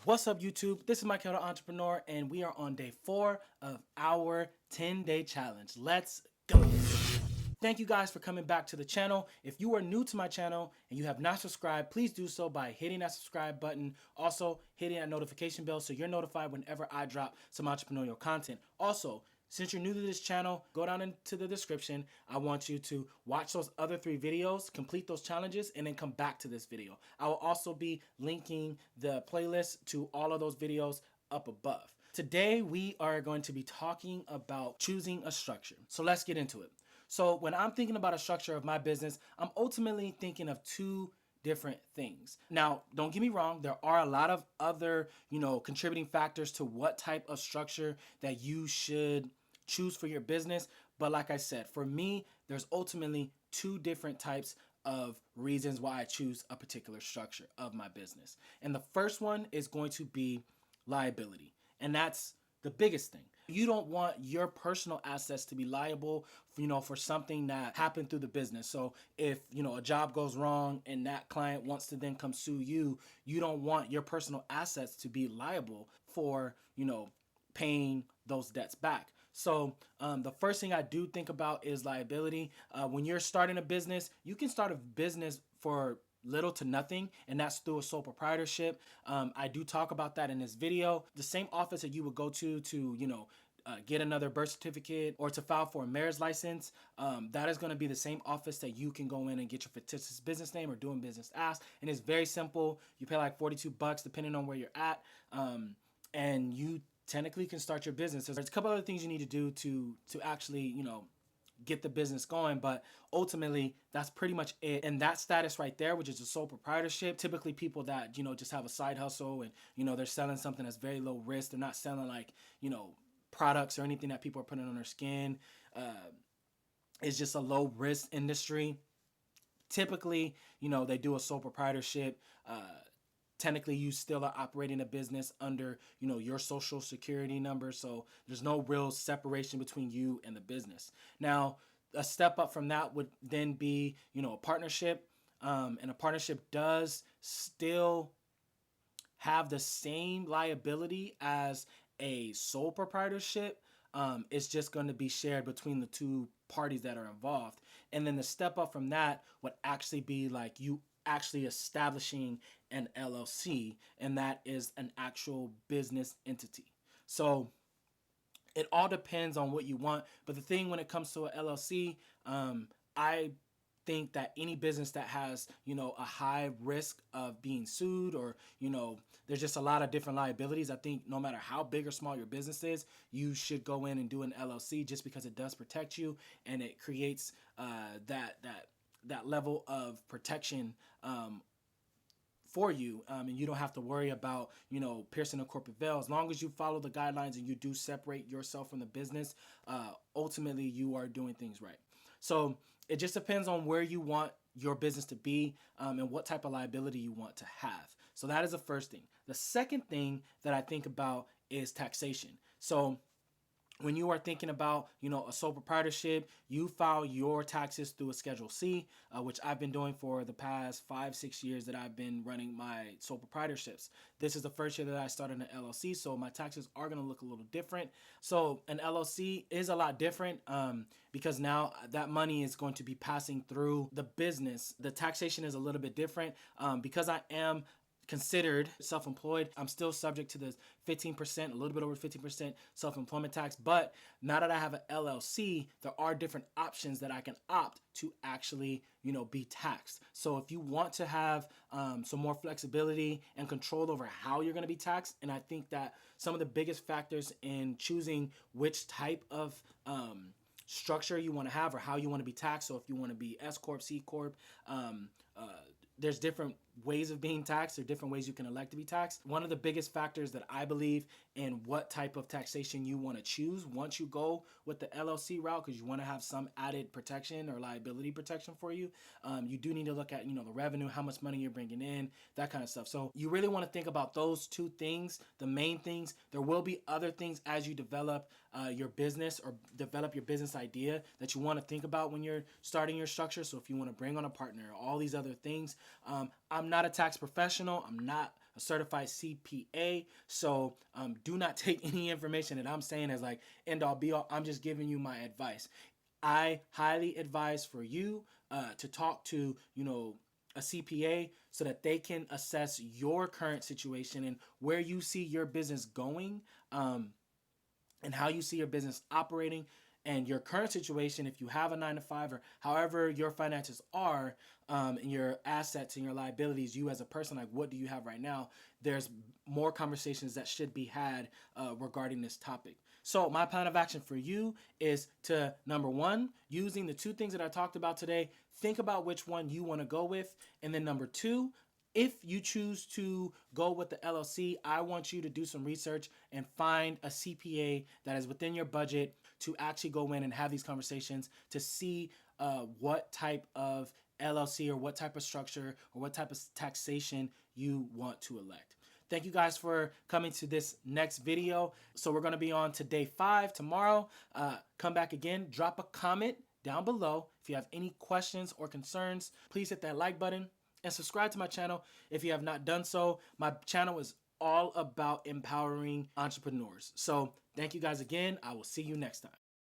What's up, YouTube? This is Mike, the Entrepreneur, and we are on day 4 of our 10-day challenge. Let's go. Thank you guys for coming back to the channel. If you are new to my channel and you have not subscribed, please do so by hitting that subscribe button. Also, hitting that notification bell so you're notified whenever I drop some entrepreneurial content. Also, since you're new to this channel, go down into the description. I want you to watch those other 3 videos, complete those challenges, and then come back to this video. I will also be linking the playlist to all of those videos up above. Today, we are going to be talking about choosing a structure. So let's get into it. So when I'm thinking about a structure of my business, I'm ultimately thinking of 2 different things. Now, don't get me wrong, there are a lot of other, contributing factors to what type of structure that you should choose for your business. But like I said, for me, there's ultimately 2 different types of reasons why I choose a particular structure of my business. And the first one is going to be liability. And that's the biggest thing. You don't want your personal assets to be liable for something that happened through the business. So if, a job goes wrong and that client wants to then come sue you, you don't want your personal assets to be liable for, paying those debts back. So the first thing I do think about is liability. When you're starting a business, you can start a business for little to nothing, and that's through a sole proprietorship. I do talk about that in this video. The same office that you would go to get another birth certificate or to file for a marriage license, that is going to be the same office that you can go in and get your fictitious business name or doing business as. And it's very simple. You pay like $42 depending on where you're at, and you technically can start your business. There's a couple other things you need to do to actually, get the business going, but ultimately that's pretty much it. And that status right there, which is a sole proprietorship, typically people that, just have a side hustle and, they're selling something that's very low risk. They're not selling like, products or anything that people are putting on their skin. It's just a low risk industry. Typically, they do a sole proprietorship. Technically, you still are operating a business under, your social security number. So there's no real separation between you and the business. Now, a step up from that would then be, a partnership. And a partnership does still have the same liability as a sole proprietorship. It's just going to be shared between the 2 parties that are involved. And then the step up from that would actually be like you actually establishing an LLC, and that is an actual business entity. So it all depends on what you want. But the thing when it comes to an LLC, I think that any business that has, a high risk of being sued or, there's just a lot of different liabilities. I think no matter how big or small your business is, you should go in and do an LLC just because it does protect you and it creates that level of protection for you, and you don't have to worry about piercing a corporate veil. As long as you follow the guidelines and you do separate yourself from the business, ultimately you are doing things right. So it just depends on where you want your business to be, and what type of liability you want to have. So that is the first thing. The second thing that I think about is taxation. So when you are thinking about, a sole proprietorship, you file your taxes through a Schedule C, which I've been doing for the past 5-6 years that I've been running my sole proprietorships. This is the first year that I started an LLC, so my taxes are going to look a little different. So an LLC is a lot different because now that money is going to be passing through the business. The taxation is a little bit different because I am considered self-employed. I'm still subject to the 15%, a little bit over 15% self-employment tax. But now that I have an LLC, there are different options that I can opt to actually, be taxed. So if you want to have some more flexibility and control over how you're going to be taxed, and I think that some of the biggest factors in choosing which type of structure you want to have or how you want to be taxed. So if you want to be S Corp, C Corp, there's different ways of being taxed. There are different ways you can elect to be taxed. One of the biggest factors that I believe in what type of taxation you want to choose once you go with the LLC route, because you want to have some added protection or liability protection for you, you do need to look at, the revenue, how much money you're bringing in, that kind of stuff. So you really want to think about those 2 things, the main things. There will be other things as you develop your business or develop your business idea that you want to think about when you're starting your structure. So if you want to bring on a partner, all these other things, I'm not a tax professional. I'm not a certified CPA. So do not take any information that I'm saying as like end all be all. I'm just giving you my advice. I highly advise for you to talk to, a CPA so that they can assess your current situation and where you see your business going, and how you see your business operating and your current situation. If you have a 9 to 5 or however your finances are, and your assets and your liabilities, you as a person, like what do you have right now? There's more conversations that should be had regarding this topic. So my plan of action for you is to, number one, using the two things that I talked about today, think about which one you want to go with. And then number two, if you choose to go with the LLC, I want you to do some research and find a CPA that is within your budget to actually go in and have these conversations to see what type of LLC or what type of structure or what type of taxation you want to elect. Thank you guys for coming to this next video. So we're going to be on to day 5 tomorrow. Come back again, drop a comment down below. If you have any questions or concerns, please hit that like button and subscribe to my channel if you have not done so. My channel is all about empowering entrepreneurs. So thank you guys again. I will see you next time.